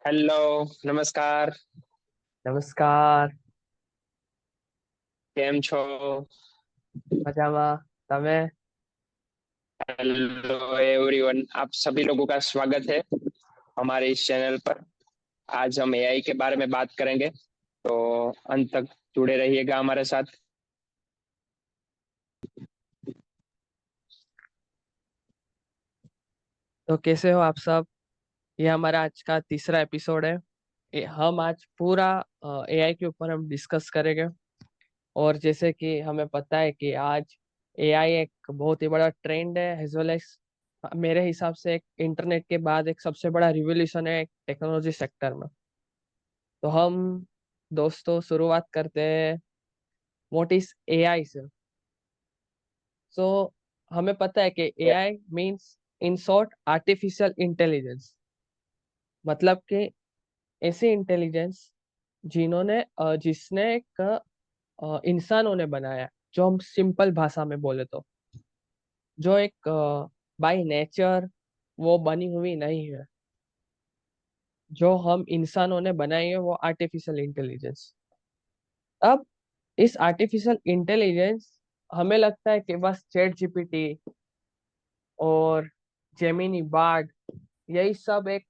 Hello નમસ્કાર. નમસ્કાર. કેમ છો? મજામાં. તમે? हेलो एवरीवन, आप सभी लोगों का स्वागत है हमारे इस चैनल पर। आज हम एआई के बारे में बात करेंगे, तो अंत तक जुड़े रहिएगा हमारे साथ। तो कैसे हो आप सब? ये हमारा आज का तीसरा एपिसोड है। हम आज पूरा एआई के ऊपर हम डिस्कस करेंगे। और जैसे कि हमें पता है कि आज एआई एक बहुत ही बड़ा ट्रेंड है, एज वेल एज मेरे हिसाब से एक इंटरनेट के बाद एक सबसे बड़ा रिवोल्यूशन है टेक्नोलॉजी सेक्टर में। तो हम दोस्तों शुरुआत करते हैं व्हाट इज एआई से। सो हमें पता है कि AI means in short artificial intelligence. मतलब कि ऐसी इंटेलिजेंस जिसने एक इंसानों ने बनाया, जो हम सिंपल भाषा में बोले तो जो एक बाय नेचर वो बनी हुई नहीं है। जो हम इंसानों ने बनाई है वो आर्टिफिशियल इंटेलिजेंस। अब इस आर्टिफिशियल इंटेलिजेंस हमें लगता है कि बस चैट जीपीटी और जेमिनी बार्ड यही सब एक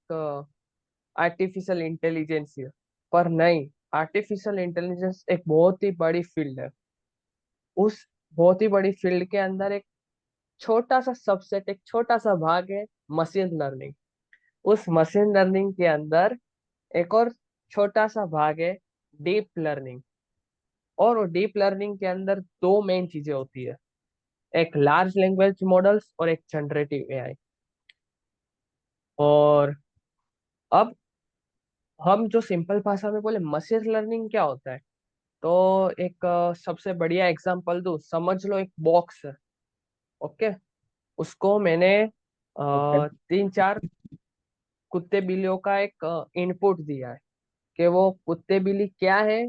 आर्टिफिशियल इंटेलिजेंस है। पर नहीं, आर्टिफिशियल इंटेलिजेंस एक बहुत ही बड़ी फील्ड है। उस बहुत ही बड़ी फील्ड के अंदर एक छोटा सा सबसेट, एक छोटा सा भाग है मशीन लर्निंग। उस मशीन लर्निंग के अंदर एक और छोटा सा भाग है डीप लर्निंग। और डीप लर्निंग के अंदर दो मेन चीजें होती है, एक लार्ज लैंग्वेज मॉडल्स और एक जनरेटिव एआई। और अब हम जो सिंपल भाषा में बोले मशीन लर्निंग क्या होता है, तो एक सबसे बढ़िया एग्जांपल दूं, समझ लो एक बॉक्स है। ओके, उसको मैंने ओके। 3-4 कुत्ते बिल्लियों का एक इनपुट दिया है कि वो कुत्ते बिल्ली क्या है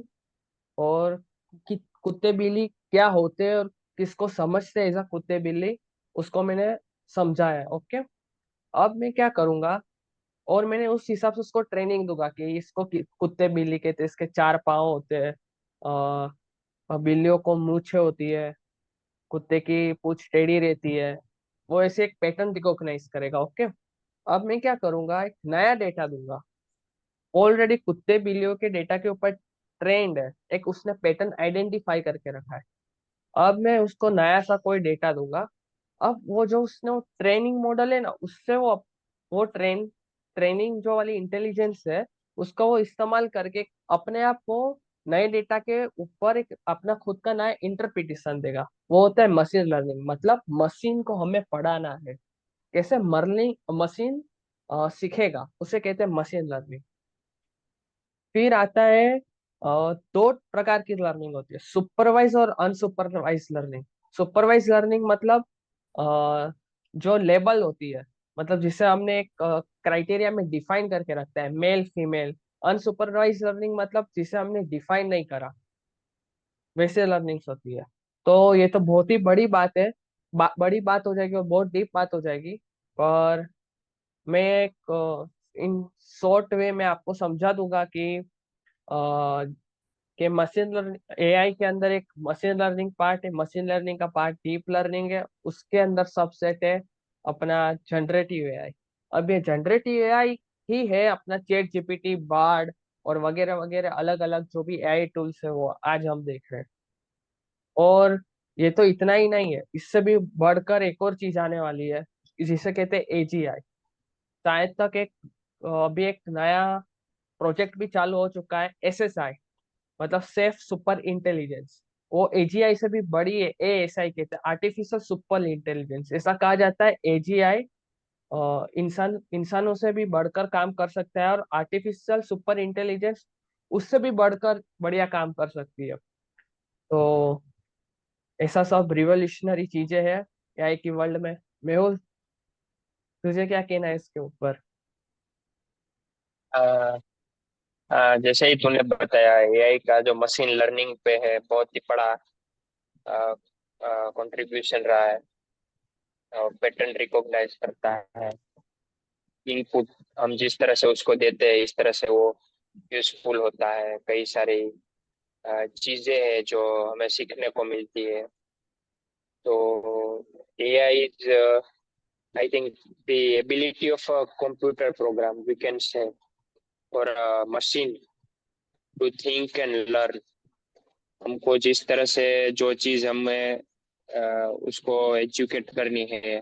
और कि कुत्ते बिल्ली क्या होते हैं और किसको समझते हैं एज अ कुत्ते बिल्ली, उसको मैंने समझाया। ओके, अब मैं क्या करूंगा, और मैंने उस हिसाब से उसको ट्रेनिंग दूंगा कि इसको कुत्ते बिल्ली कहते हैं, इसके 4 पाँव होते हैं, बिल्लियों को मूछें होती है, कुत्ते की पूंछ टेढ़ी रहती है। वो ऐसे एक पैटर्न रिकॉग्नाइज करेगा। ओके, अब मैं क्या करूंगा, एक नया डेटा दूंगा। ऑलरेडी कुत्ते बिल्लियों के डेटा के ऊपर ट्रेंड है, एक उसने पैटर्न आइडेंटिफाई करके रखा है। अब मैं उसको नया सा कोई डेटा दूंगा। अब वो जो उसने वो ट्रेनिंग मॉडल है ना, उससे वो ट्रेनिंग जो वाली इंटेलिजेंस है, उसका वो इस्तेमाल करके अपने आप वो नए डेटा के ऊपर एक अपना खुद का नया इंटरप्रिटेशन देगा। वो होता है मशीन लर्निंग। मतलब मशीन को हमें पढ़ाना है, कैसे मरनी मशीन सीखेगा, उसे कहते हैं मशीन लर्निंग। फिर आता है दो प्रकार की लर्निंग होती है, सुपरवाइज और अनसुपरवाइज लर्निंग। सुपरवाइज लर्निंग मतलब जो लेबल होती है, मतलब जिसे हमने एक क्राइटेरिया में डिफाइन करके रखता है, मेल फीमेल। अनसुपरवाइज लर्निंग मतलब जिसे हमने डिफाइन नहीं करा, वैसे लर्निंग्स होती है। तो ये तो बहुत ही बड़ी बात है, बड़ी बात हो जाएगी और बहुत डीप बात हो जाएगी। पर मैं एक इन शॉर्ट वे में आपको समझा दूंगा कि मशीन लर्निंग एआई के अंदर एक मशीन लर्निंग पार्ट है, मशीन लर्निंग का पार्ट डीप लर्निंग है, उसके अंदर सबसेट है अपना जनरेटिव एआई। अब ये जनरेटिव एआई ही है अपना चैट जीपीटी, बार्ड और वगैरह वगैरह अलग अलग जो भी एआई टूल्स है वो आज हम देख रहे हैं। और ये तो इतना ही नहीं है, इससे भी बढ़कर एक और चीज आने वाली है जिसे कहते हैं एजीआई। शायद तक एक अभी एक नया प्रोजेक्ट भी चालू हो चुका है, एसएसआई, मतलब सेफ सुपर इंटेलिजेंस। वो एजीआई से भी बड़ी है, एएसआई कहते हैं, आर्टिफिशियल सुपर इंटेलिजेंस ऐसा कहा जाता है। एजीआई इंसानों से भी बढ़कर काम कर सकता है और आर्टिफिशियल सुपर इंटेलिजेंस उससे भी बढ़कर बढ़िया काम कर सकती है। तो ऐसा सब रिवोल्यूशनरी चीजें हैं एआई की वर्ल्ड में। मेहुल, तुझे क्या कहना है इसके ऊपर? अ, जैसे ही तूने बताया, एआई का जो मशीन लर्निंग पे है बहुत ही बड़ा कंट्रीब्यूशन रहा है और पैटर्न रिकॉग्नाइज करता है। इनपुट हम जिस तरह से उसको देते हैं इस तरह से वो यूजफुल होता है। कई सारी चीजें हैं जो हमें सीखने को मिलती है। तो AI is I think the ability of a computer program we can say और machine to think and learn. हमको जिस तरह से जो चीज हमें उसको एजुकेट करनी है,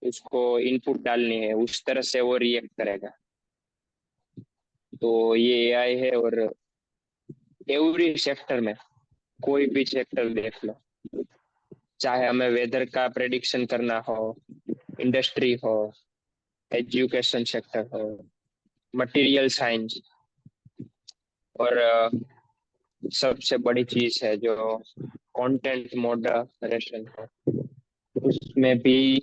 उसको इनपुट डालनी है, उस तरह से वो रिएक्ट करेगा। तो ये एआई है। और एवरी सेक्टर में, कोई भी सेक्टर देख लो, चाहे हमें वेदर का प्रेडिक्शन करना हो, इंडस्ट्री हो, एजुकेशन सेक्टर हो, मटेरियल साइंस, और सबसे बड़ी चीज है जो कंटेंट मॉडरेशन है, उसमें भी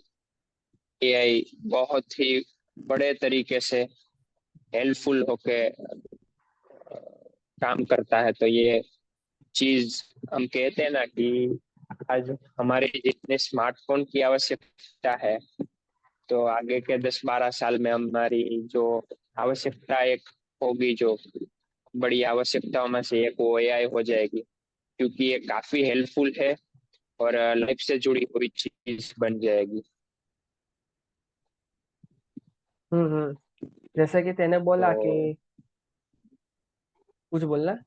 एआई बहुत ही बड़े तरीके से हेल्पफुल होके काम करता है। तो ये चीज हम कहते हैं ना कि आज हमारे जितने स्मार्टफोन की आवश्यकता है, तो आगे के 10-12 साल में हमारी जो आवश्यकता एक होगी, जो बड़ी आवश्यकताओं में से एक, वो एआई हो जाएगी। क्योंकि ये काफी हेल्पफुल है और लाइफ से जुड़ी हुई चीज बन जाएगी। हम्म। जैसे कि तेने बोला तो कि कुछ बोलना।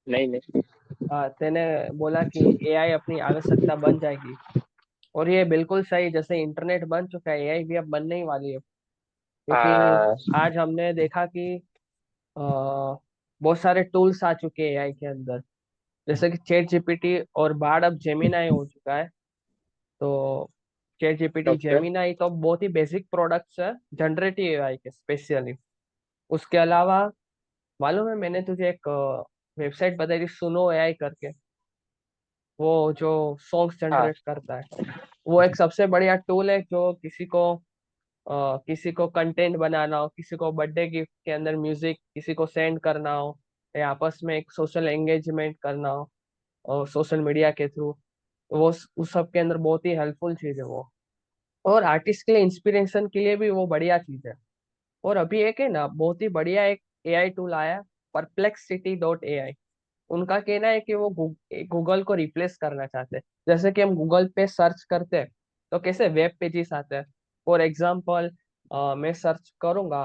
नहीं नहीं। तेने बोला कि एआई अपनी आवश्यकता बन जाएगी, और ये बिल्कुल सही। जैसे इंटरनेट बन चुका है, एआई भी अब बनने ही वाली है। क्योंकि हाँ। आज हमने देखा कि बहुत सारे टूल्स आ चुके हैं एआई के अंदर, जैसे कि चैट जीपीटी, और बाद अब जेमिनाई हो चुका है। तो चैट जीपीटी, ओके। जेमिनाई तो बहुत ही बेसिक प्रोडक्ट्स है जनरेटिव एआई के स्पेशली। उसके अलावा मालूम है, मैंने तुझे एक वेबसाइट बताई थी, सुनो एआई करके, वो जो सॉन्ग्स हाँ। जनरेट करता है। वो एक सबसे बढ़िया टूल है जो किसी को कंटेंट बनाना हो, किसी को बर्थडे गिफ्ट के अंदर म्यूजिक किसी को सेंड करना हो, या आपस में एक सोशल एंगेजमेंट करना हो और सोशल मीडिया के थ्रू, वो उस सब के अंदर बहुत ही हेल्पफुल चीज है वो। और आर्टिस्ट के लिए, इंस्पिरेशन के लिए भी वो बढ़िया चीज है। और अभी एक है ना, बहुत ही बढ़िया एक एआई टूल आया, perplexity.ai। उनका कहना है कि वो गूगल को रिप्लेस करना चाहते हैं। जैसे कि हम गूगल पे सर्च करते हैं तो कैसे वेब पेजेस आते हैं। फॉर एग्जाम्पल, मैं सर्च करूंगा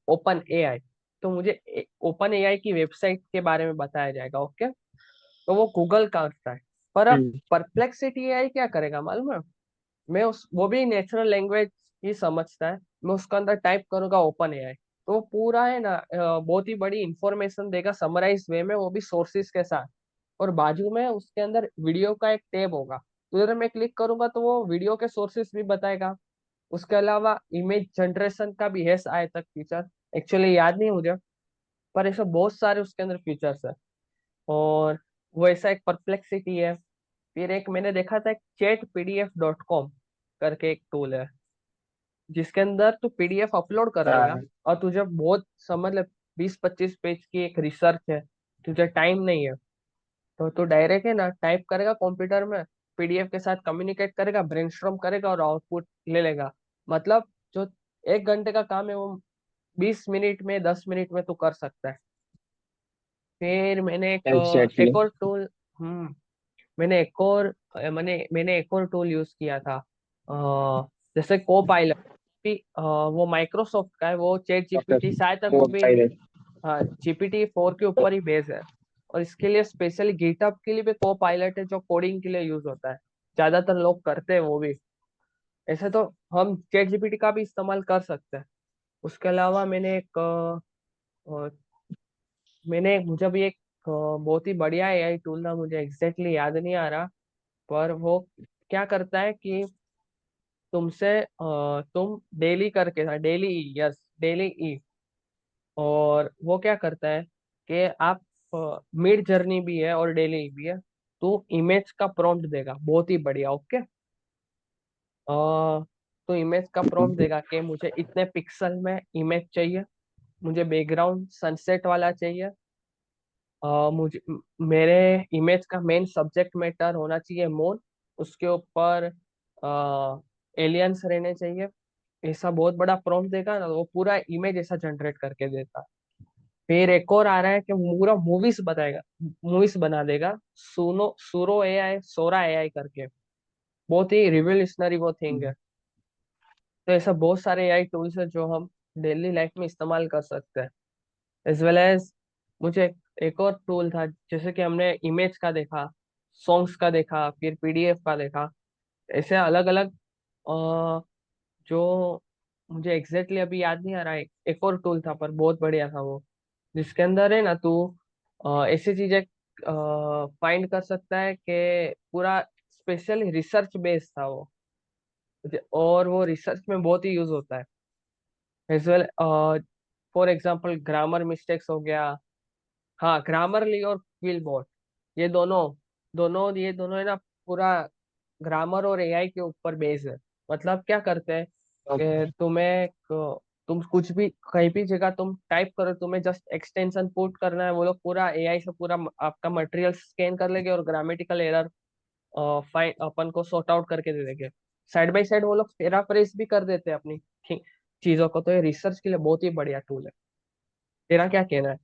ओपन एआई, तो मुझे ओपन एआई की वेबसाइट के बारे में बताया जाएगा। ओके, तो वो गूगल करता है। पर अब हम्म। परप्लेक्सिटी एआई क्या करेगा मालूम है? मैं उस वो भी नेचुरल लैंग्वेज ही समझता है। मैं उसके अंदर टाइप करूंगा ओपन एआई, तो वो पूरा है ना बहुत ही बड़ी इंफॉर्मेशन देगा समराइज वे में, वो भी सोर्सेज के साथ। और बाजू में उसके अंदर वीडियो का एक टैब होगा, तो उधर मैं क्लिक करूंगा तो वो वीडियो के सोर्सेज भी बताएगा। उसके अलावा इमेज जनरेशन का भी है शायद तक फीचर, एक्चुअली याद नहीं मुझे, पर ऐसे बहुत सारे उसके अंदर फीचर्स है। और वो ऐसा एक परप्लेक्सिटी है। फिर एक मैंने देखा था, एक chatpdf.com करके एक टूल है, जिसके अंदर तू पीडीएफ अपलोड कर देगा, हाँ। और तुझे बहुत समझ ले 20-25 पेज की एक रिसर्च है, तुझे टाइम नहीं है, तो तू डायरेक्ट है ना टाइप करेगा कंप्यूटर में, पीडीएफ के साथ कम्युनिकेट करेगा, ब्रेनस्टॉर्म करेगा और आउटपुट ले लेगा। मतलब जो 1 घंटे का काम है वो 20 मिनट में, 10 मिनट में तू कर सकता है। फिर एग्जैक्टली। एक और टूल, मैंने एक और मैंने एक और टूल यूज किया था, जैसे को पायलट भी, वो माइक्रोसॉफ्ट का है, वो चैट ओके। जीपीटी शायद तक वो वो भी पायलट। GPT-4 के ऊपर ही बेस है। और इसके लिए स्पेशली गिटहब के लिए भी को पायलट है, जो कोडिंग के लिए यूज होता है, ज्यादातर लोग करते हैं वो भी। ऐसे तो हम चैट जीपीटी का भी इस्तेमाल कर सकते हैं। उसके अलावा अ, मुझे भी एक बहुत ही बढ़िया एआई टूल था, मुझे एग्जैक्टली याद नहीं आ रहा, पर वो क्या करता है कि तुम डेली करके था, डेली, यस, डेली ई। और वो क्या करता है कि आप मिड जर्नी भी है और डेली भी है, तो इमेज का प्रॉम्प्ट देगा बहुत ही बढ़िया। ओके, तो इमेज का प्रॉम्प्ट देगा कि मुझे इतने पिक्सल में इमेज चाहिए, मुझे बैकग्राउंड सनसेट वाला चाहिए, मुझे मेरे इमेज का मेन सब्जेक्ट मैटर होना चाहिए मून, उसके ऊपर एलियंस रहने चाहिए, ऐसा बहुत बड़ा प्रॉम्प्ट देगा ना, वो पूरा इमेज ऐसा जनरेट करके देता। फिर एक और आ रहा है कि पूरा मूवीज बताएगा, मूवीज बना देगा, सुनो सुरो एआई, सोरा एआई करके, बहुत ही रिवोल्यूशनरी वो थिंग है। तो ऐसा बहुत सारे एआई टूल्स है जो हम डेली लाइफ में इस्तेमाल कर सकते हैं। एज वेल एज मुझे एक और टूल था, जैसे कि हमने इमेज का देखा, सॉन्ग्स का देखा, फिर पीडीएफ का देखा, ऐसे अलग अलग जो मुझे एग्जैक्टली अभी याद नहीं आ रहा है, एक और टूल था पर बहुत बढ़िया था वो, जिसके अंदर है ना तू ऐसी चीजें फाइंड कर सकता है कि पूरा स्पेशली रिसर्च बेस्ड था वो, और वो रिसर्च में बहुत ही यूज होता है। As well for example grammar mistakes हो गया, हाँ ग्रामरली और क्विलबोट, ये दोनों ये दोनों है ना, पूरा ग्रामर और एआई के ऊपर बेस है। मतलब क्या करते हैं कि तुम कुछ भी कहीं भी जगह तुम टाइप करो, तुम्हें जस्ट एक्सटेंशन पुट करना है, वो लोग पूरा एआई से पूरा आपका मटेरियल स्कैन कर लेंगे और ग्रामेटिकल एरर फाइन अपन को सॉर्ट आउट करके दे देंगे। साइड बाय साइड वो लोग पैराफ्रेज भी कर देते हैं अपनी चीजों को। तो ये रिसर्च के लिए बहुत ही बढ़िया टूल है। तेरा क्या कहना है?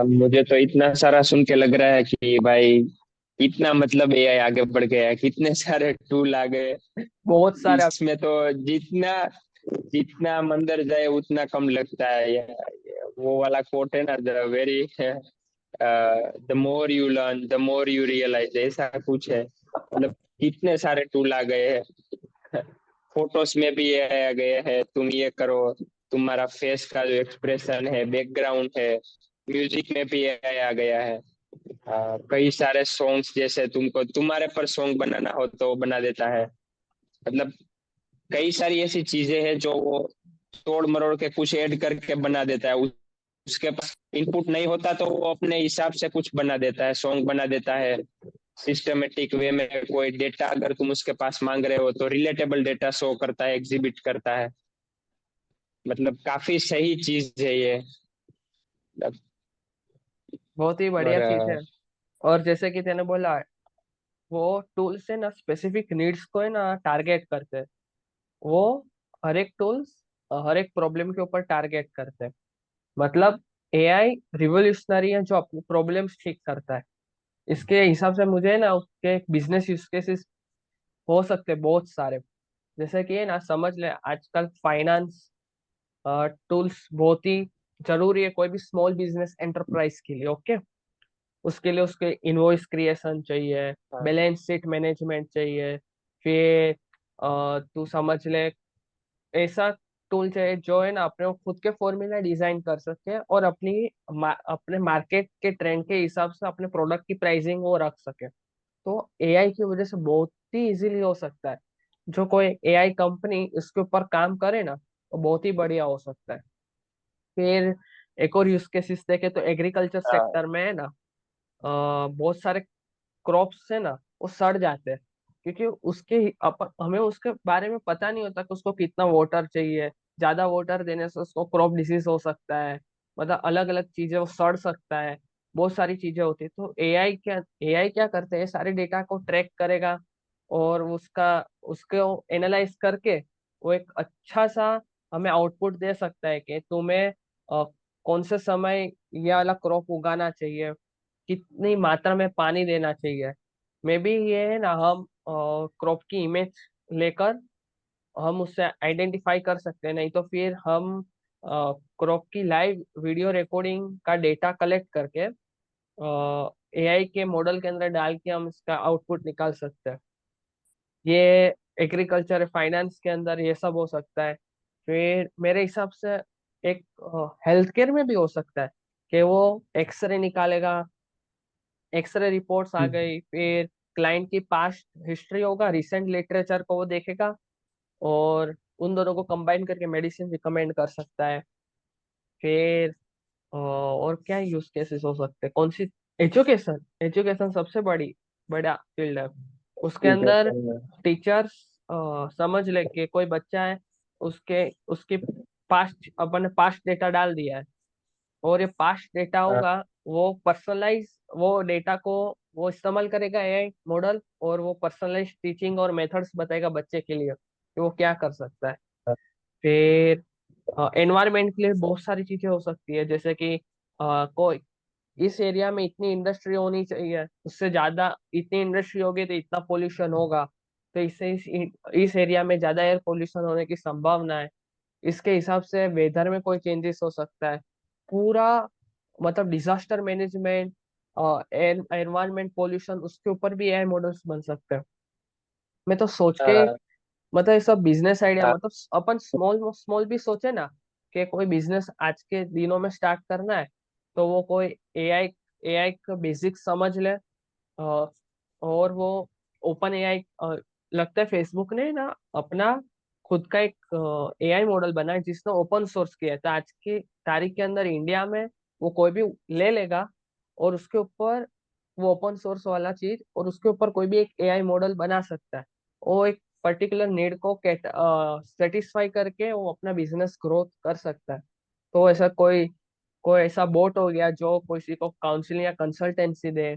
मुझे तो इतना सारा सुन के लग रहा है कि भाई इतना मतलब एआई आगे बढ़ गया है, कितने सारे टूल आ गए बहुत सारे। इसमें तो। जितना जितना मंदिर जाए उतना कम लगता है। वो वाला कोट है ना, the very the more you learn the more you realise, ऐसा कुछ है। मतलब कितने सारे टूल आ गए हैं। फोटोज में भी ये आ गए हैं, तुम ये करो, तुम्हारा फेस का जो एक्सप्रेशन है, बैकग्राउंड है, म्यूजिक में भी ये आ गया है। कई सारे सॉन्ग्स, जैसे तुमको तुम्हारे पर सॉन्ग बनाना हो तो वो बना देता है। मतलब कई सारी ऐसी चीजें हैं जो वो तोड़ मरोड़ के कुछ ऐड करके बना देता है। उसके पास इनपुट नहीं होता तो वो अपने हिसाब से कुछ बना देता है, सॉन्ग बना देता है। सिस्टमेटिक वे में कोई डेटा अगर तुम उसके पास मांग रहे हो तो रिलेटेबल डेटा शो करता है, एग्जिबिट करता है। मतलब काफी सही चीज है ये। मतलब, बहुत ही बढ़िया और चीज है। और जैसे कि तेने बोला, वो टूल से ना स्पेसिफिक नीड्स को है ना टारगेट करते हैं। वो हर एक टूल्स हर एक प्रॉब्लम के ऊपर टारगेट करते हैं। मतलब एआई रिवोल्यूशनरी है जो अपनी प्रॉब्लम्स ठीक करता है। इसके हिसाब से मुझे ना उसके बिजनेस यूज केसेस हो सकते हैं बहुत सारे। जैसे कि है ना, समझ ले आजकल फाइनेंस टूल्स बहुत ही जरूरी है कोई भी स्मॉल बिजनेस एंटरप्राइज के लिए। ओके, उसके लिए उसके इनवॉइस क्रिएशन चाहिए, हाँ, बैलेंस शीट मैनेजमेंट चाहिए, फिर तू समझ ले ऐसा टूल चाहिए जो है ना अपने को खुद के फॉर्मूला डिजाइन कर सके और अपने मार्केट के ट्रेंड के हिसाब से अपने प्रोडक्ट की प्राइसिंग वो रख सके। तो एआई की वजह से बहुत ही इजीली हो सकता है। जो कोई एआई कंपनी इसके ऊपर काम करे ना, तो बहुत ही बढ़िया हो सकता है। फिर एक और यूज केसेस देखे तो एग्रीकल्चर हाँ, सेक्टर में है ना, बहुत सारे क्रॉप्स है ना वो सड़ जाते हैं, क्योंकि हमें उसके बारे में पता नहीं होता कि उसको कितना वाटर चाहिए। ज्यादा वाटर देने से उसको क्रॉप डिसीज हो सकता है, मतलब अलग अलग चीजें वो सड़ सकता है, बहुत सारी चीजें होती है। तो एआई क्या करते हैं, सारे डेटा को ट्रैक करेगा और उसको एनालाइज करके वो एक अच्छा सा हमें आउटपुट दे सकता है कि तुम्हें कौन से समय ये वाला क्रॉप उगाना चाहिए, कितनी मात्रा में पानी देना चाहिए। मे बी ये है ना, हम क्रॉप की इमेज लेकर हम उससे आइडेंटिफाई कर सकते हैं, नहीं तो फिर हम क्रॉप की लाइव वीडियो रिकॉर्डिंग का डेटा कलेक्ट करके एआई के मॉडल के अंदर डाल के हम इसका आउटपुट निकाल सकते हैं। ये एग्रीकल्चर फाइनेंस के अंदर ये सब हो सकता है। फिर मेरे हिसाब से एक हेल्थ केयर में भी हो सकता है कि वो एक्सरे निकालेगा, एक्सरे रिपोर्ट्स आ गई, फिर क्लाइंट की पास्ट हिस्ट्री होगा, रिसेंट लिटरेचर को वो देखेगा और उन दोनों को कंबाइन करके मेडिसिन रिकमेंड कर सकता है। फिर और क्या यूज केसेस हो सकते हैं, कौन सी? एजुकेशन, एजुकेशन सबसे बड़ा फील्ड है। उसके ठीक है अंदर सर। टीचर्स समझ ले कि कोई बच्चा है, उसके उसकी पास्ट अपन ने पास्ट डेटा डाल दिया है, और ये पास्ट डेटा हाँ, होगा, वो पर्सनलाइज वो डेटा को वो इस्तेमाल करेगा एआई मॉडल, और वो पर्सनलाइज टीचिंग और मेथड्स बताएगा बच्चे के लिए कि वो क्या कर सकता है। फिर एनवायरमेंट के लिए बहुत सारी चीजें हो सकती है, जैसे कि कोई इस एरिया में इतनी इंडस्ट्री होनी चाहिए, उससे ज्यादा इतनी इंडस्ट्री होगी तो इतना पोल्यूशन होगा, तो इससे इस एरिया में ज्यादा एयर पोल्यूशन होने की संभावना है। इसके हिसाब से वेदर में कोई चेंजेस हो सकता है। पूरा मतलब डिजास्टर मैनेजमेंट, एनवायरमेंट, पोल्यूशन, उसके ऊपर भी एआई मॉडल्स बन सकते हैं। मैं तो सोच के, हाँ मतलब ये सब बिजनेस आइडिया, हाँ मतलब अपन स्मॉल स्मॉल भी सोचे ना कि कोई बिजनेस आज के दिनों में स्टार्ट करना है, तो वो कोई एआई एआई का बेसिक समझ ले। और वो ओपन एआई, लगता है फेसबुक ने ना अपना खुद का एक एआई मॉडल बना है जिसने ओपन सोर्स किया है, तो आज की तारीख के अंदर इंडिया में वो कोई भी ले लेगा और उसके ऊपर वो ओपन सोर्स वाला चीज, और उसके ऊपर कोई भी एक एआई मॉडल बना सकता है। वो एक पर्टिकुलर नीड को सेटिस्फाई करके वो अपना बिजनेस ग्रोथ कर सकता है। तो ऐसा कोई कोई ऐसा बोट हो गया जो किसी को काउंसलिंग या कंसल्टेंसी दे।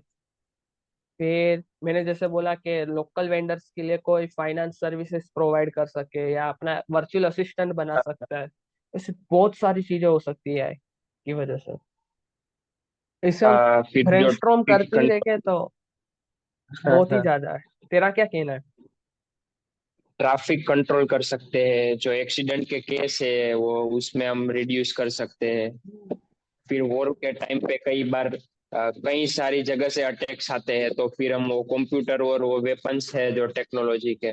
फिर मैंने जैसे बोला कि लोकल वेंडर्स के लिए कोई फाइनेंस सर्विसेज प्रोवाइड कर सके या अपना वर्चुअल असिस्टेंट बना सकता है। ऐसे बहुत सारी चीजें हो सकती है AI की वजह से। इससे हम फिर जो ब्रेनस्टॉर्म करते ही रहेंगे तो बहुत ही ज्यादा है। तेरा क्या कहना है? ट्रैफिक कंट्रोल कर सकते हैं, जो एक्सीडेंट के केस है वो उसमें हम रिड्यूस कर सकते हैं। फिर वॉर के टाइम पे कई बार कई सारी जगह से अटैक्स आते हैं, तो फिर हम वो कंप्यूटर और वो वेपन्स है जो टेक्नोलॉजी के,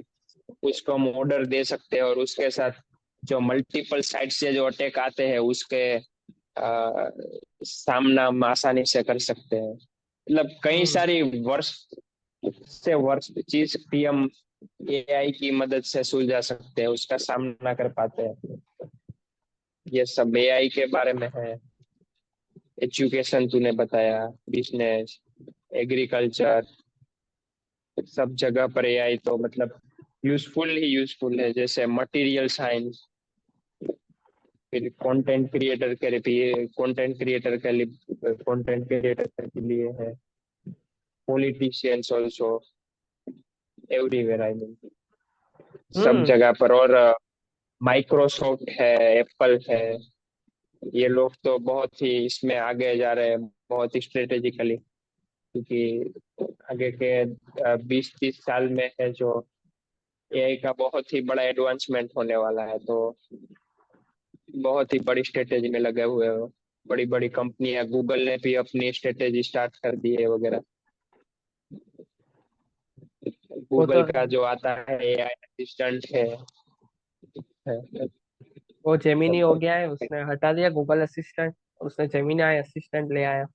उसको हम ऑर्डर दे सकते हैं और उसके साथ जो मल्टीपल साइड से जो अटैक आते हैं उसके सामना हम आसानी से कर सकते हैं। मतलब कई हम्म। सारी वर्ष से वर्ष चीज भी हम एआई की मदद से सुलझा सकते हैं, उसका सामना कर पाते हैं। ये सब एआई के बारे में है। एजुकेशन तूने बताया, बिजनेस, एग्रीकल्चर, सब जगह पर एआई तो मतलब यूजफुल ही यूजफुल है। जैसे मटेरियल साइंस, फिर कंटेंट क्रिएटर के लिए है, politicians also, everywhere I mean, सब हम्म। जगह पर। और माइक्रोसॉफ्ट है, एप्पल है, ये लोग तो बहुत ही इसमें आगे जा रहे हैं, बहुत ही स्ट्रेटेजिकली, क्योंकि आगे के 20-30 साल में है जो एआई का बहुत ही बड़ा एडवांसमेंट होने वाला है। तो बहुत ही बड़ी स्ट्रेटेजी में लगे हुए हो। बड़ी बड़ी कंपनियां, गूगल ने भी अपनी स्ट्रेटेजी स्टार्ट कर दी है वगैरह। वो गूगल तो का जो आता है एआई असिस्टेंट है। वो जेमिनी हो गया है, उसने हटा दिया गूगल असिस्टेंट, उसने जेमिनी आई असिस्टेंट ले आया।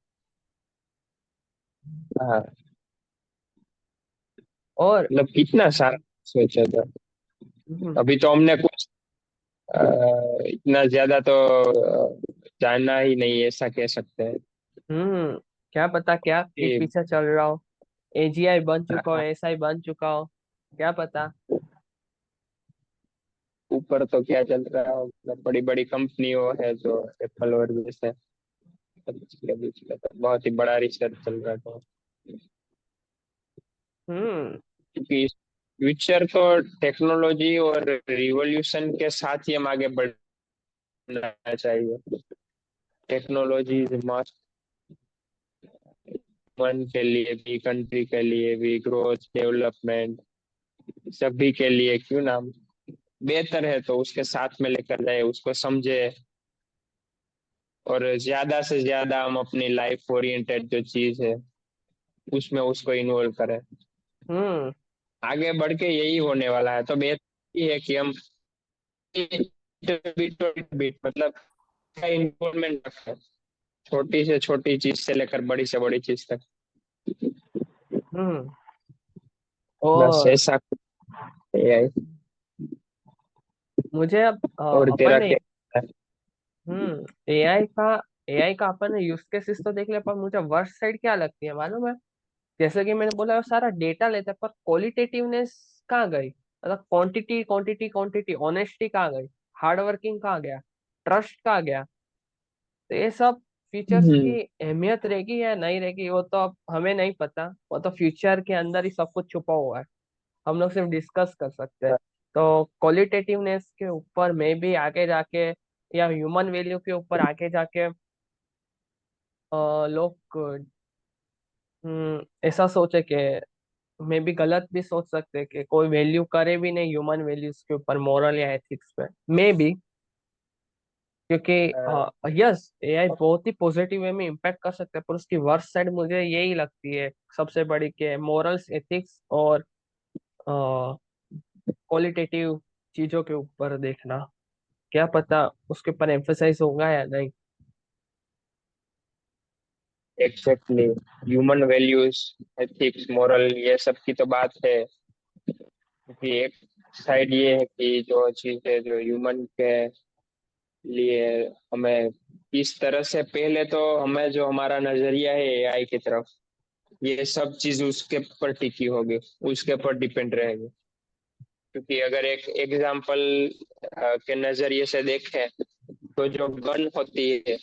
हाँ, और मतलब कितना सारा सोचा था। हम्म। अभी तो हमने कुछ अ, इतना ज्यादा तो जानना ही नहीं, ऐसा कह सकते हैं क्या पता क्या पीठ कि पीछे चल रहा हो, एजीआई बन चुका हो, एसआई बन चुका हो, क्या पता। ऊपर तो क्या चल रहा हो, मतलब बड़ी बड़ी कंपनियों है जो एप्पल और जैसे, इसके बीच में तो बहुत ही बड़ा रिसर्च चल रहा था। हम्म। क्योंकि फ्यूचर तो टेक्नोलॉजी और रिवॉल्यूशन के साथ ही हम आगे बढ़ना चाहिए। टेक्नोलॉजी इज मस्ट, वन के लिए भी, कंट्री के लिए भी, ग्रोथ, डेवलपमेंट, सभी के लिए क्यों ना बेहतर है तो उसके साथ में लेकर जाए, उसको समझे, और ज्यादा से ज्यादा हम अपनी लाइफ ओरिएंटेड जो चीज है उसमें उसको इन्वॉल्व करें। हम्म। आगे बढ़ के यही होने वाला है, तो बेहतर ये है कि हम बिट मतलब का इन्वॉल्वमेंट रखें, छोटी से छोटी चीज से लेकर बड़ी से बड़ी चीज तक। हम्म। बस और ऐसा एआई। मुझे अब और अपन तेरा ने, क्या है? एआई का अपन ने यूज केसेस तो देख लिया, पर मुझे वर्स्ट साइड क्या लगती है मालूम है? जैसे कि मैंने बोला वो सारा डेटा लेते हैं, पर क्वालिटेटिवनेस कहाँ गई? मतलब क्वांटिटी क्वांटिटी क्वांटिटी, ऑनेस्टी कहाँ गई? हार्ड वर्किंग कहाँ गया? ट्रस्ट कहाँ गया? तो ये सब फीचर्स की अहमियत रहेगी या नहीं रहेगी वो तो अब हमें नहीं पता, वो तो फ्यूचर के अंदर ही सब कुछ छुपा हुआ है, हम लोग सिर्फ डिस्कस कर सकते हैं। तो क्वालिटेटिवनेस के ऊपर में भी आगे जाके या ह्यूमन वैल्यू के ऊपर आगे जाके लोग ऐसा सोचे कि मे भी गलत भी सोच सकते हैं कि कोई वैल्यू करे भी नहीं ह्यूमन वैल्यूज के ऊपर, मोरल या एथिक्स पे, मे बी। क्योंकि यस, एआई बहुत ही पॉजिटिव वे में इम्पैक्ट कर सकता है, पर उसकी वर्स्ट साइड मुझे यही लगती है सबसे बड़ी, कि मोरल्स, एथिक्स और क्वालिटेटिव चीजों के ऊपर देखना, क्या पता उसके ऊपर एम्फेसाइज होगा या नहीं। Exactly, human values, ethics, moral, ये सब की तो बात है। क्योंकि एक साइड ये है कि जो चीज है जो ह्यूमन के लिए, हमें इस तरह से, पहले तो हमें जो हमारा नजरिया है एआई की तरफ, ये सब चीज उसके ऊपर टिकी होगी, उसके ऊपर डिपेंड रहेगी। क्योंकि अगर एक एग्जाम्पल के नजरिए से देखें, तो जो गन होती है,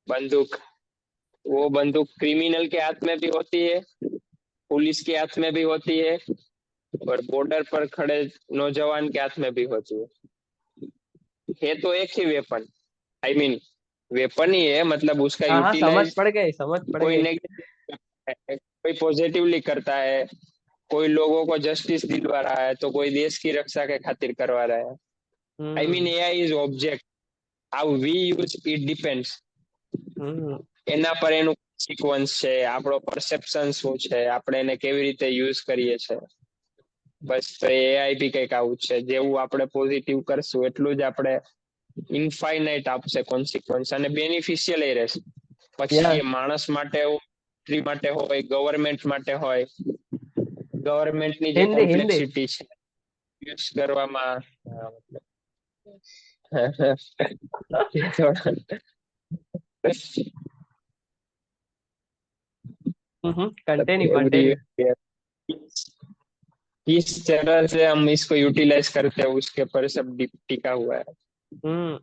बंदूक, वो बंदूक क्रिमिनल के हाथ में भी होती है, पुलिस के हाथ में भी होती है, और बॉर्डर पर खड़े नौजवान के हाथ में भी होती है तो एक ही वेपन, आई मीन वेपन ही है, मतलब उसका हाँ हाँ, समझ यूटिलाइज पड़ गई, समझ पड़ कोई गई। नेगेटिव, कोई पॉजिटिवली करता है, कोई लोगों को जस्टिस दिलवा रहा है, तो कोई देश की रक्षा के खातिर करवा रहा है। I mean hmm AI is object, how we use it depends, hmm એના પર એનું સિક્વન્સ છે, આપણો પરસેપ્શન શું છે, આપણે એને કેવી રીતે યુઝ કરીએ છીએ, બસ તો એઆઈ બી કંઈક આવું જ છે, જેવું આપણે પોઝિટિવ કરશું એટલું જ આપણે ઇન્ફાઇનાઇટ આપશે કોન્સિક્વન્સ, અને બેનિફિશિયલ એ રહેશે, પછી यस, એ માણસ માટે હોય, country માટે હોય, ગવર્મેન્ટ માટે હોય, ગવર્મેન્ટની જે हिंदी हिंदी। કોમ્પ્લેક્સિટી છે યુઝ કરવામાં, એ થોડા कंटिन्यू एवरी, कंटिन्यू। किस तरह से हम इसको यूटिलाइज करते हैं उसके ऊपर सब टिका हुआ है। हम्म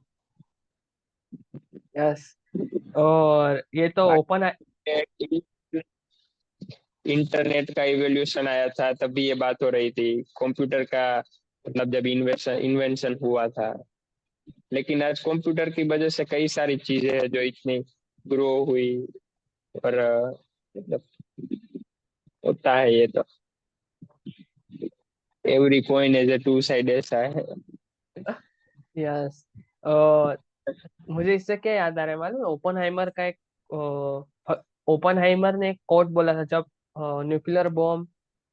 यस, और ये तो ओपन है। बाकी इंटरनेट का इवोल्यूशन आया था तभी ये बात हो रही थी, कंप्यूटर का मतलब जब इन्वेंशन इन्वेंशन हुआ था, लेकिन आज कंप्यूटर की वजह से कई सारी चीजें हैं जो इतनी ग्रो हुई, और मतलब होता है ये तो, every coin as a two side, ऐसा है। यस, और मुझे इससे क्या याद आ रहा है मालूम है, ओपनहाइमर का एक, ओपनहाइमर ने एक कोट बोला था जब न्यूक्लियर बॉम्ब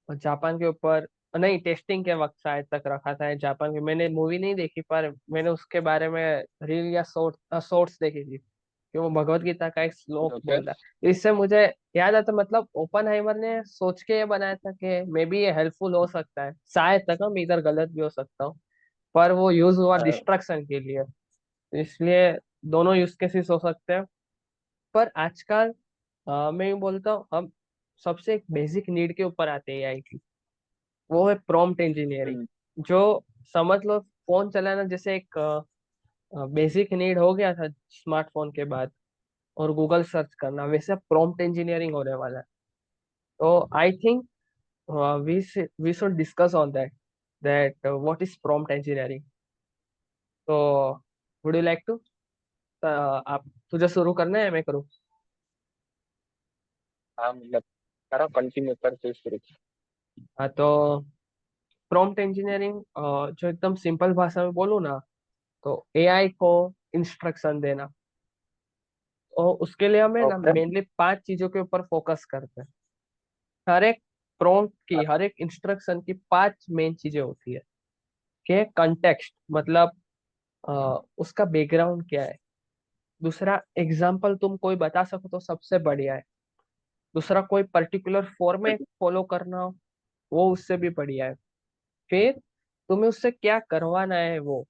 जापान के ऊपर, नहीं, टेस्टिंग के वक्त शायद तक रखा था जापान के, मैंने मूवी नहीं देखी पर मैंने उसके बारे में रील या शॉर्ट्स देखी थी कि वो भगवत गीता का एक श्लोक ओके, बोलता है। तो इससे मुझे याद आता, मतलब ओपनहाइमर ने सोच के ये बनाया था कि मे बी ये हेल्पफुल हो सकता है, शायद तक मैं इधर गलत भी हो सकता हूँ, पर वो यूज हुआ डिस्ट्रक्शन के लिए, इसलिए दोनों यूज केसेस हो सकते हैं। पर आजकल मैं यूं बोलता हूँ, हम सबसे एक बेसिक नीड के ऊपर आते हैं एआई की, वो है प्रॉम्प्ट इंजीनियरिंग। जो समझ लो फोन चलाना जैसे एक बेसिक नीड हो गया था स्मार्टफोन के बाद, और गूगल सर्च करना, वैसे प्रॉम्प्ट इंजीनियरिंग होने वाला है। तो I think we should discuss on that what is prompt engineering. तो वुड यू लाइक टू, आप, तुझे शुरू करना है मैं करूँ? हाँ मतलब करो, कंटिन्यू करते शुरू। हाँ, तो प्रॉम्प्ट इंजीनियरिंग जो एकदम सिंपल भाषा में बोलूँ ना, तो एआई को इंस्ट्रक्शन देना, और उसके लिए हमें ना ओके, मेनली 5 चीजों के ऊपर फोकस करते हैं। हर एक प्रॉम्प्ट की, हर एक इंस्ट्रक्शन की 5 मेन चीजें होती है, कि कंटेक्स्ट, मतलब उसका बैकग्राउंड क्या है। दूसरा, एग्जाम्पल तुम कोई बता सको तो सबसे बढ़िया है। दूसरा, कोई पर्टिकुलर फॉर्मेट फॉलो करना हो, वो उससे भी बढ़िया है। फिर तुम्हें उससे क्या करवाना है वो।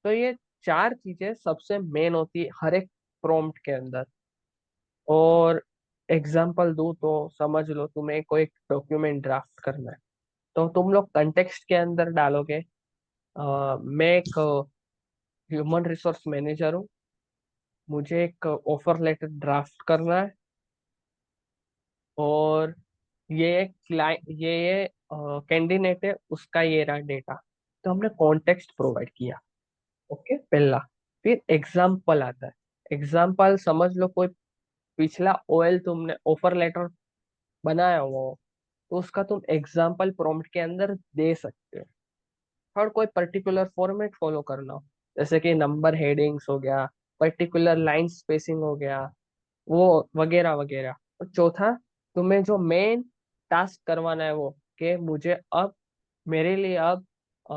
तो ये 4 चीजें सबसे मेन होती है हर एक प्रॉम्प्ट के अंदर। और एग्जाम्पल दूं तो समझ लो तुम्हें कोई डॉक्यूमेंट ड्राफ्ट करना है, तो तुम लोग कंटेक्स्ट के अंदर डालोगे, मैं एक ह्यूमन रिसोर्स मैनेजर हूँ, मुझे एक ऑफर लेटर ड्राफ्ट करना है, और ये कैंडिडेट है, उसका ये रहा डेटा। तो हमने कॉन्टेक्स्ट प्रोवाइड किया। ओके, पहला। फिर एग्जाम्पल आता है। एग्जाम्पल समझ लो, कोई पिछला ओएल तुमने ऑफर लेटर बनाया हुआ हो, तो उसका तुम एग्जाम्पल प्रॉम्प्ट के अंदर दे सकते हो। और कोई पर्टिकुलर फॉर्मेट फॉलो करना हो, जैसे कि नंबर हेडिंग्स हो गया, पर्टिकुलर लाइन स्पेसिंग हो गया, वो वगैरह वगैरह। और चौथा, तुम्हें जो मेन टास्क करवाना है वो, कि मुझे अब, मेरे लिए अब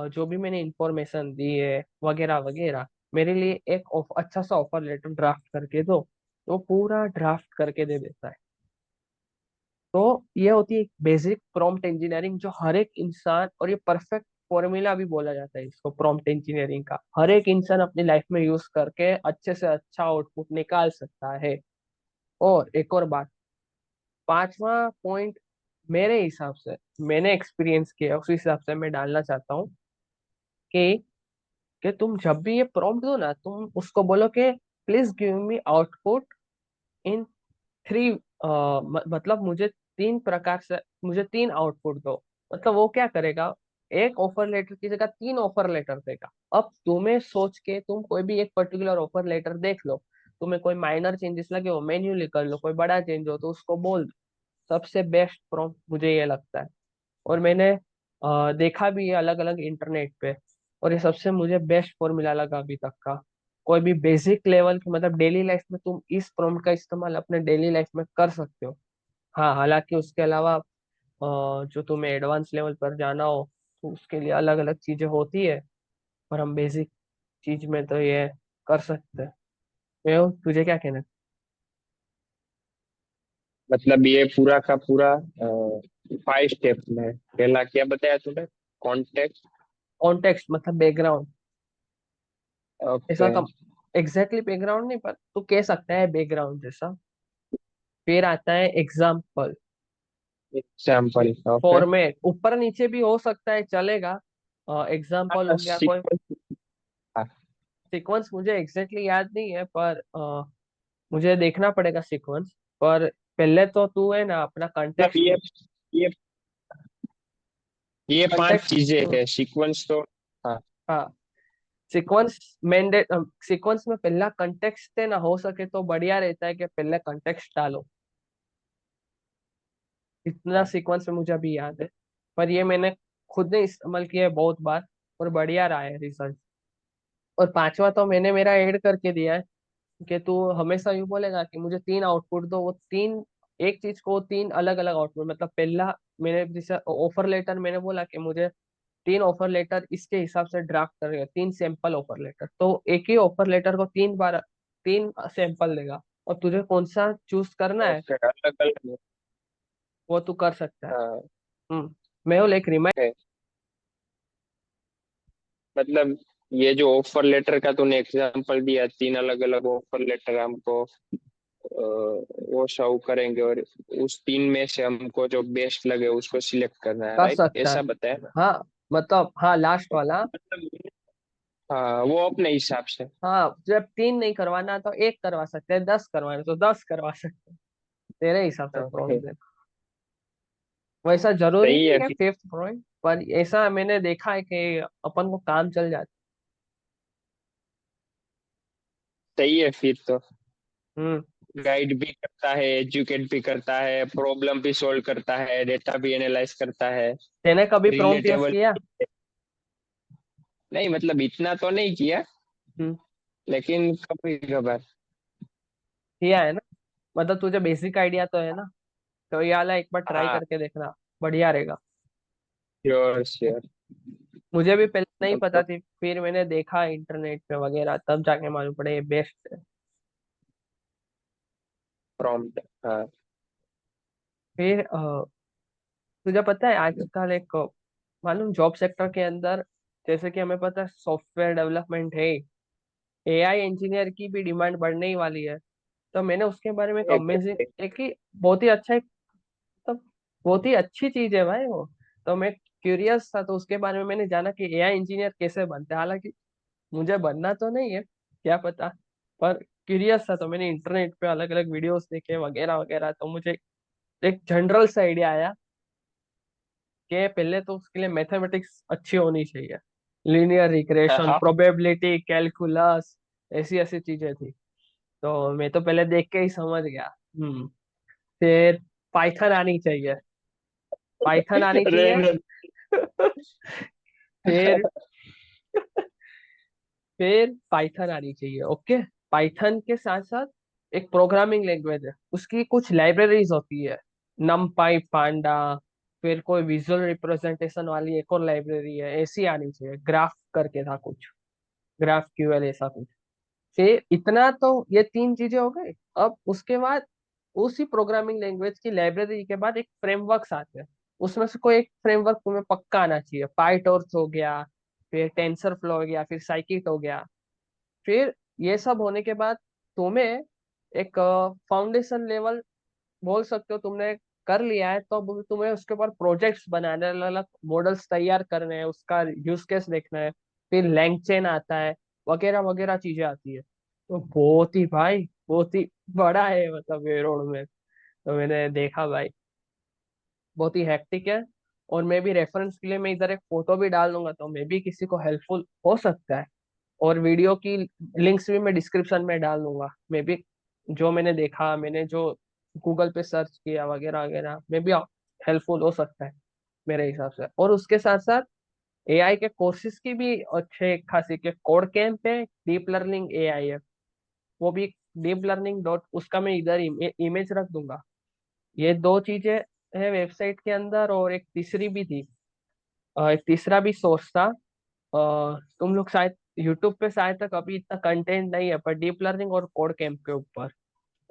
जो भी मैंने इंफॉर्मेशन दी है वगैरह वगैरह, मेरे लिए एक अच्छा सा ऑफर लेटर ड्राफ्ट करके दो। तो पूरा ड्राफ्ट करके दे देता है। तो ये होती है बेसिक प्रॉम्प्ट इंजीनियरिंग, जो हर एक इंसान, और ये परफेक्ट फॉर्मूला भी बोला जाता है इसको, प्रॉम्प्ट इंजीनियरिंग का, हर एक इंसान अपनी लाइफ में यूज करके अच्छे से अच्छा आउटपुट निकाल सकता है। और एक और बात, पांचवा पॉइंट, मेरे हिसाब से, मैंने एक्सपीरियंस किया उस हिसाब से मैं डालना चाहता हूँ कि तुम जब भी ये प्रॉम्प्ट दो ना, तुम उसको बोलो कि please give me output in three, मतलब मुझे तीन प्रकार से, मुझे तीन आउटपुट दो। मतलब वो क्या करेगा, एक ऑफर लेटर की जगह तीन ऑफर लेटर देगा। अब तुम्हें सोच के तुम कोई भी एक पर्टिकुलर ऑफर लेटर देख लो, तुम्हें कोई माइनर चेंजेस लगे हो मैन्युअली कर लो, कोई बड़ा चेंज हो तो उसको बोल दो। सबसे बेस्ट प्रॉम्प्ट मुझे ये लगता है। और मैंने देखा भी है अलग अलग इंटरनेट पे, और ये सबसे मुझे बेस्ट फॉर्मूला लगा अभी तक का। कोई भी बेसिक लेवल की, मतलब डेली लाइफ में तुम इस प्रॉम्प्ट का इस्तेमाल अपने डेली लाइफ में कर सकते हो। हाँ, हालांकि उसके अलावा जो तुम्हें एडवांस लेवल पर जाना हो, तो उसके लिए अलग अलग चीजें होती है। पर हम बेसिक चीज में तो ये कर सकते हैं। तुझे क्या कहना है? मतलब ये पूरा का पूरा 5 स्टेप में, पहला क्या बताया तूने? कॉन्टेक्ट। कॉन्टेक्स्ट मतलब बैकग्राउंड। ऐसा ओके। तो एग्जैक्टली बैकग्राउंड नहीं, पर तू कह सकता है बैकग्राउंड जैसा। फिर आता है एग्जाम्पल। एग्जाम्पल। ओके। फॉर्मेट ऊपर नीचे भी हो सकता है, चलेगा। एग्जाम्पल हो गया कोई। सीक्वेंस। सीक्वेंस मुझे एग्जैक्टली याद नहीं है, पर मुझे देखना पड़ेगा सीक्वेंस। पर पहले तो तू है ना अपना मतलब कंटेक्स्ट। ये 5 चीजें कंटेक्स्ट। है, सीक्वेंस तो। हाँ। हाँ, सीक्वेंस मैंडेट। सीक्वेंस में पहला कंटेक्स्ट है ना, हो सके तो बढ़िया रहता है कि पहले कंटेक्स्ट डालो। इतना हाँ। सीक्वेंस में मुझे अभी याद है। पर ये मैंने खुद ने इस्तेमाल किया है बहुत बार, और बढ़िया रहा है रिजल्ट। और पांचवा तो मैंने मेरा ऐड करके दिया है, कि तू हमेशा यूं बोलेगा कि मुझे तीन आउटपुट दो, वो तीन, एक चीज को तीन अलग अलग आउटपुट। मतलब पहला, मैंने जैसे ऑफर लेटर मैंने बोला कि मुझे तीन ऑफर लेटर इसके हिसाब से ड्राफ्ट करेगा, तीन सैंपल ऑफर लेटर, तो एक ही ऑफर लेटर को तीन बार, तीन सैंपल देगा। और तुझे कौन सा चूज करना है, ओके, अलग अलग। वो तू कर सकता है। हाँ। मैं वो एक रिमाइंड। ओके। मतलब ये जो ऑफर लेटर का तूने एग्जांपल दिया, 3 अलग अलग ऑफर लेटर हमको वो शो करेंगे, और उस 3 में से हमको जो बेस्ट लगे उसको सिलेक्ट करना है, कर राइट? सकता है। ऐसा बताया ना? हाँ, मतलब हाँ, लास्ट वाला। मतलब हाँ, वो अपने हिसाब से। हाँ, जब तीन नहीं करवाना तो एक करवा सकते हैं, 10 करवाना तो 10 करवा सकते हैं, तेरे हिसाब से ओके। प्रॉब्लम। वैसा जरूरी सही नहीं है है फिर। फिफ्थ पॉइंट, पर ऐसा मैंने देखा है कि अपन को काम चल जाता सही है फिर तो। है। गाइड भी करता है, एजुकेट भी करता है, प्रॉब्लम भी सॉल्व करता है, डेटा भी एनालाइज करता है। तेने कभी प्रॉम्प्ट यूज रिलेटेबल। किया? नहीं, मतलब इतना तो नहीं किया, हम्म, लेकिन कभी कभार। किया है ना? मतलब तुझे बेसिक आइडिया तो है ना? तो ये वाला एक बार ट्राई हाँ। करके देखना, बढ़िया रहेगा। Sure sure. मुझे भी पहले नहीं पता मतलब थी, फिर मैंने देखा इंटरनेट पे वगैरह, तब जाके मालूम पड़े ये बेस्ट है। प्रॉम्प्ट। हाँ। फिर तुझे पता है आजकल एक, मालूम जॉब सेक्टर के अंदर, जैसे कि हमें पता है सॉफ्टवेयर डेवलपमेंट है, एआई इंजीनियर की भी डिमांड बढ़ने ही वाली है। तो मैंने उसके बारे में एक अमेजिंग, एग्जैक्टली। एक ही बहुत ही अच्छा, एक मतलब बहुत ही अच्छी चीज है भाई वो। तो मैं क्यूरियस था, तो उसके बारे में मैंने जाना कि एआई इंजीनियर कैसे बनते हैं। हालांकि मुझे बनना तो नहीं है, क्या पता, पर क्यूरियस था, तो मैंने इंटरनेट पे अलग अलग वीडियोस देखे वगैरह वगैरह, तो मुझे एक जनरल सा आइडिया आया कि पहले तो उसके लिए मैथमेटिक्स अच्छी होनी चाहिए, लीनियर हाँ रिग्रेशन, हाँ। प्रोबेबिलिटी, कैलकुलस, ऐसी ऐसी चीजें थी। तो मैं तो पहले देख के ही समझ गया। फिर पाइथन आनी चाहिए, पाइथन आनी अरे चाहिए। फिर फिर पाइथन आनी चाहिए, ओके। पाइथन के साथ साथ एक प्रोग्रामिंग लैंग्वेज है, उसकी कुछ लाइब्रेरीज होती है, नमपाई, पांडा। फिर कोई विजुअल रिप्रेजेंटेशन वाली एक और लाइब्रेरी है, ऐसी आनी चाहिए। ग्राफ करके था कुछ, ग्राफ क्यूएल ऐसा कुछ। फिर इतना तो ये तीन चीजें हो गई। अब उसके बाद उसी प्रोग्रामिंग लैंग्वेज की लाइब्रेरी के बाद एक फ्रेमवर्क आते हैं, उसमें से कोई एक फ्रेमवर्क तुम्हें पक्का आना चाहिए। पाइटॉर्च हो गया, फिर टेंसर फ्लो हो गया, फिर साइकिट हो गया। फिर ये सब होने के बाद तुम्हें एक फाउंडेशन लेवल बोल सकते हो तुमने कर लिया है, तो अब तुम्हें उसके ऊपर प्रोजेक्ट्स बनाने, अलग अलग मॉडल्स तैयार करने हैं, उसका यूज केस देखना है। फिर लैंग चेन आता है, वगैरह वगैरह चीजें आती है। तो बहुत ही भाई, बहुत ही बड़ा है मतलब ये रोड में। तो मैंने देखा भाई, बहुत ही हेक्टिक है। और मैं भी रेफरेंस के लिए मैं इधर एक फोटो भी डाल दूंगा, तो मैं भी किसी को हेल्पफुल हो सकता है। और वीडियो की लिंक्स भी मैं डिस्क्रिप्शन में डाल दूंगा। मैं भी जो मैंने देखा, मैंने जो गूगल पे सर्च किया वगैरह वगैरह, मैं भी हेल्पफुल हो सकता है मेरे हिसाब से। और उसके साथ साथ एआई के कोर्सेज की भी अच्छे खासी के कोड कैंप है, डीप लर्निंग एआई है, वो भी डीप लर्निंग डॉट, उसका मैं इधर इमेज रख दूंगा। ये दो चीजें है वेबसाइट के अंदर, और एक तीसरी भी थी। एक तीसरा भी सोर्स था। तुम लोग शायद यूट्यूब पे शायद तक अभी इतना कंटेंट नहीं है, पर डीप लर्निंग और कोड कैंप के ऊपर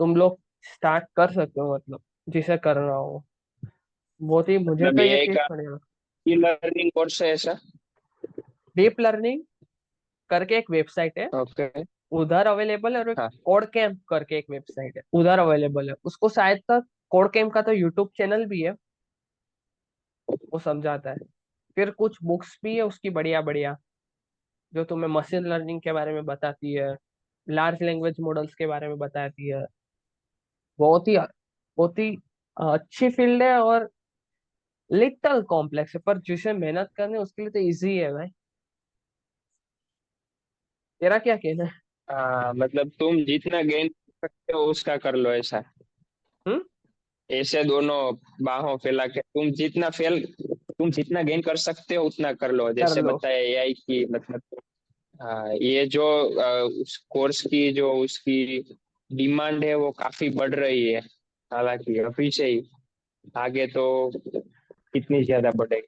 तुम लोग स्टार्ट कर सकते हो, मतलब जिसे करना हो। बहुत ही मुझे मतलब तो ये एआई चीज का बढ़िया। ई लर्निंग कोर्स है ऐसा? डीप लर्निंग करके एक वेबसाइट है, ओके। उधर अवेलेबल है। और एक हाँ। कोड कैंप करके एक वेबसाइट है, उधर अवेलेबल है। उसको शायद तक कोड कैंप का तो यूट्यूब चैनल भी है, वो समझाता है। फिर कुछ बुक्स भी है उसकी बढ़िया बढ़िया, जो तुम्हें मशीन लर्निंग के बारे में बताती है, लार्ज लैंग्वेज मॉडल्स के बारे में बताती है। बहुत ही अच्छी फील्ड है, और लिटल कॉम्प्लेक्स है, पर जिसे मेहनत करनी है उसके लिए तो इजी है भाई। तेरा क्या कहना है? हाँ, मतलब तुम जितना गेन कर सकते हो उसका कर लो ऐसा। हम्म। ऐसे दोनों बाहों फैला के तुम जितना गेन कर सकते हो उतना कर लो, कर जैसे लो। बताया एआई की मतलब। हाँ, ये जो उस कोर्स की जो उसकी डिमांड है वो काफी बढ़ रही है। हालांकि अभी से ही आगे तो कितनी ज्यादा बढ़ेगी।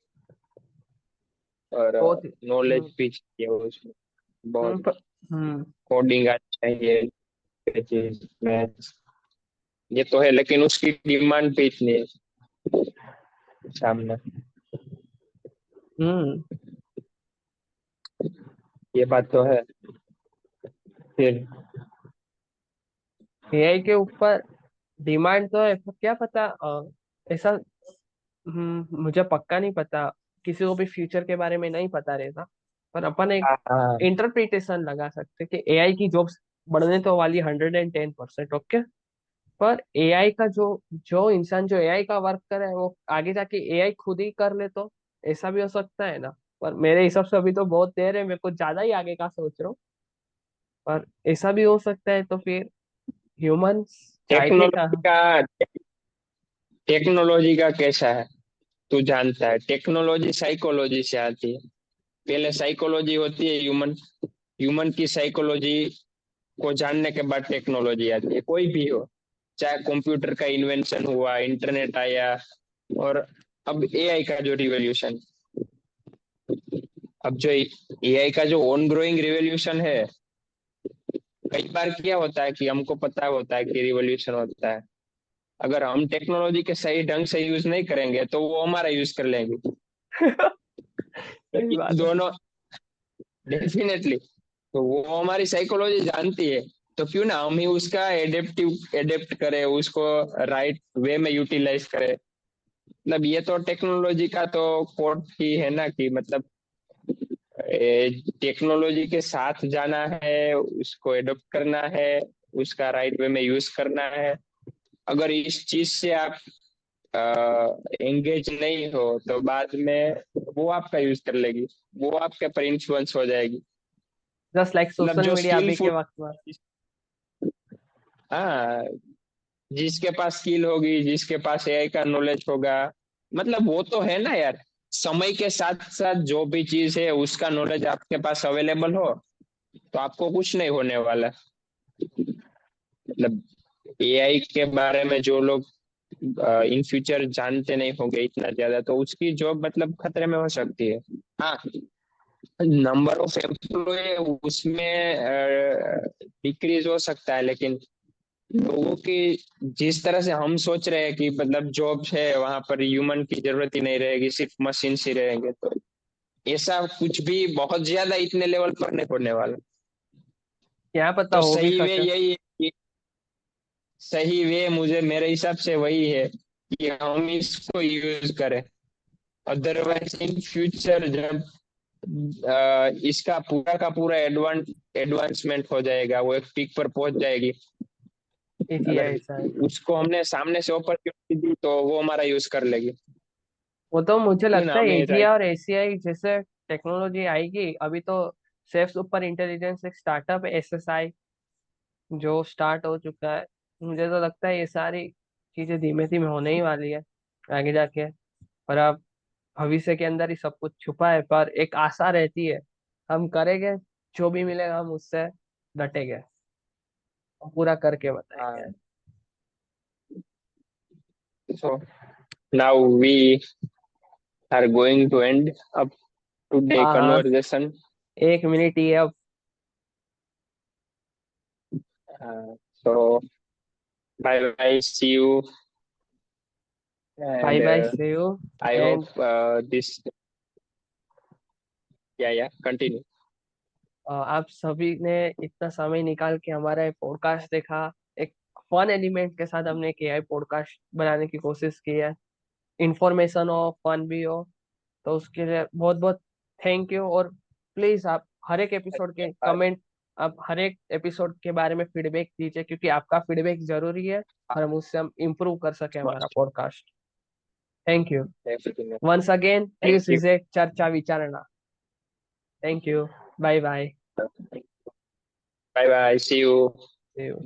और बहुत ही। नॉलेज हम्म। भी चाहिए उसमें हम्म। बहुत। हम्म। कोडिंग आनी चाहिए, चीज मैथ्स, ये तो है, लेकिन उसकी डिमांड भी इतनी है सामने। हम्म। ये बात तो है। फिर एआई के ऊपर डिमांड तो है, पर क्या पता ऐसा। मुझे पक्का नहीं पता, किसी को भी फ्यूचर के बारे में नहीं पता रहता। पर अपन एक हाँ हाँ। इंटरप्रिटेशन लगा सकते कि एआई की जॉब्स बढ़ने तो वाली 110%, ओके। पर एआई का जो जो इंसान जो एआई का वर्क करे, वो आगे जाके एआई खुद ही कर ले, तो ऐसा भी हो सकता है ना। पर मेरे हिसाब से अभी तो बहुत देर है, मैं कुछ ज्यादा ही आगे का सोच रहा हूँ। पर ऐसा भी हो सकता है, तो फिर ह्यूमंस जाएंगे टेक्नोलॉजी कहाँ? का टेक्नोलॉजी का कैसा है तू जानता है? टेक्नोलॉजी साइकोलॉजी से आती है। पहले साइकोलॉजी होती है ह्यूमन, ह्यूमन की साइकोलॉजी को जानने के बाद टेक्नोलॉजी आती है, कोई भी हो। चाहे कंप्यूटर का इन्वेंशन हुआ, इंटरनेट आया, और अब एआई का जो रिवॉल्यूशन, अब जो एआई का जो ऑन ग्रोइंग रिवॉल्यूशन है। कई बार क्या होता है कि हमको पता होता है कि रिवॉल्यूशन होता है, अगर हम टेक्नोलॉजी के सही ढंग से यूज नहीं करेंगे तो वो हमारा यूज कर लेंगे। तो सही इन बात है। दोनों डेफिनेटली, तो वो हमारी साइकोलॉजी जानती है, तो क्यों ना हम ही उसका एडेप्ट करें, उसको राइट वे में यूटिलाइज करें। मतलब ये तो टेक्नोलॉजी का तो कोड ही है ना, कि मतलब टेक्नोलॉजी के साथ जाना है, उसको एडॉप्ट करना है, उसका राइट वे में यूज करना है। अगर इस चीज से आप एंगेज नहीं हो तो बाद में वो आपका यूज कर लेगी, वो आपके पर इन्फ्लुएंस हो जाएगी। जस्ट लाइक मतलब सोशल जो मीडिया अभी के स्किलफुल, वक्त में। हाँ, जिसके पास स्किल होगी, जिसके पास एआई का नॉलेज होगा, मतलब वो तो है ना यार। समय के साथ साथ जो भी चीज है उसका नॉलेज आपके पास अवेलेबल हो तो आपको कुछ नहीं होने वाला। मतलब एआई के बारे में जो लोग इन फ्यूचर जानते नहीं होंगे इतना ज्यादा, तो उसकी जॉब मतलब खतरे में हो सकती है। हाँ, नंबर ऑफ एम्प्लॉय उसमें डिक्रीज हो सकता है, लेकिन लोगों की जिस तरह से हम सोच रहे हैं कि मतलब जॉब है वहां पर ह्यूमन की जरूरत ही नहीं रहेगी, सिर्फ मशीन ही रहेंगे, तो ऐसा कुछ भी बहुत ज्यादा इतने लेवल पर नहीं पड़ने वाला। क्या पता तो हो भी सही वे सके। यही है कि सही वे मुझे मेरे हिसाब से वही है कि हम इसको यूज करें। अदरवाइज इन फ्यूचर जब इसका पूरा का पूरा एडवांसमेंट हो जाएगा, वो एक पीक पर पहुंच जाएगी, अगर एजीआई शायद। उसको हमने सामने से अपॉर्चुनिटी दी तो वो हमारा यूज कर लेगी। वो तो मुझे क्यों लगता ना है हमें एजीआई राइट। और एसीआई जैसे टेक्नोलॉजी आएगी। अभी तो सेफ सुपर इंटेलिजेंस एक स्टार्टअप है, एसएसआई, जो स्टार्ट हो चुका है। मुझे तो लगता है ये सारी चीजें धीमे धीमे होने ही वाली है आगे जाके। पर अब भविष्य के अंदर ही सब कुछ छुपा है, पर एक आशा रहती है। हम करेंगे, जो भी मिलेगा हम उससे डटेंगे, हम पूरा करके बताएंगे। हाँ, so now we are going to end up today हाँ हाँ, conversation. 1 मिनट ही है अब। So bye bye, see you, bye and bye, see you. I hope and this, yeah, continue. आप सभी ने इतना समय निकाल के हमारा ये पॉडकास्ट देखा। एक फन एलिमेंट के साथ हमने एक एआई पॉडकास्ट बनाने की कोशिश की है। इंफॉर्मेशन हो, फन भी हो, तो उसके लिए बहुत बहुत थैंक यू। और प्लीज आप हर एक एपिसोड के धन्यवाद। कमेंट, आप हर एक एपिसोड के बारे में फीडबैक दीजिए, क्योंकि आपका फीडबैक जरूरी है और हम उससे हम इम्प्रूव कर सके हमारा Must podcast. Thank you everything. Once again, Thank please you. Visit चर्चा विचारणा। Thank you, bye bye. Bye bye, see you.